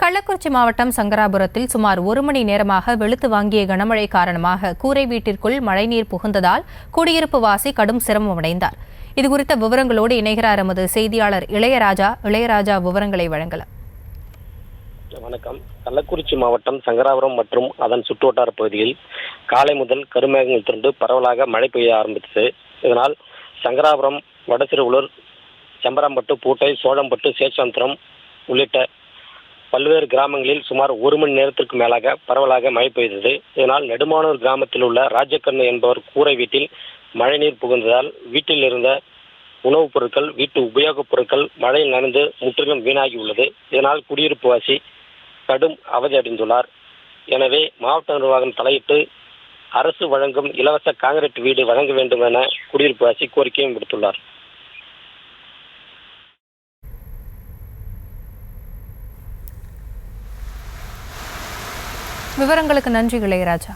கள்ளக்குறிச்சி மாவட்டம் சங்கராபுரத்தில் சுமார் 1 மணி நேரமாக வெளுத்து வாங்கிய கனமழை காரணமாக கூரை வீட்டிற்குள் மழைநீர் புகுந்ததால் குடியிருப்பு வாசி கடும் சிரமமடைந்தார். இதுகுறித்த விவரங்களோடு இணைகிறார் எமது செய்தியாளர் இளையராஜா விவரங்களை வழங்கலாம். வணக்கம். கள்ளக்குறிச்சி மாவட்டம் சங்கராபுரம் மற்றும் அதன் சுற்றுவட்டார பகுதியில் காலை முதல் கருமேகங்கள் திரண்டு பரவலாக மழை பெய்ய ஆரம்பித்தது. இதனால் சங்கராபுரம், வடசிறுவலூர், செம்பராம்பட்டு, பூட்டை, சோழம்பட்டு, சேஷாந்திரம் உள்ளிட்ட பல்வேறு கிராமங்களில் சுமார் 1 மணி நேரத்திற்கு மேலாக பரவலாக மழை பெய்தது. இதனால் நெடுமானூர் கிராமத்தில் உள்ள ராஜக்கண்ணு என்பவர் கூரை வீட்டில் மழைநீர் புகுந்ததால் வீட்டில் இருந்த உணவுப் பொருட்கள், வீட்டு உபயோகப் பொருட்கள் மழையில் நனைந்து முற்றிலும் வீணாகி உள்ளது. இதனால் குடியிருப்பு வாசி கடும் அவதி அடைந்துள்ளார். எனவே மாவட்ட நிர்வாகம் தலையிட்டு அரசு வழங்கும் இலவச காங்கிரீட் வீடு வழங்க வேண்டும் என குடியிருப்பு வாசி கோரிக்கையும் விடுத்துள்ளார். விவரங்களுக்கு நன்றி இளையராஜா.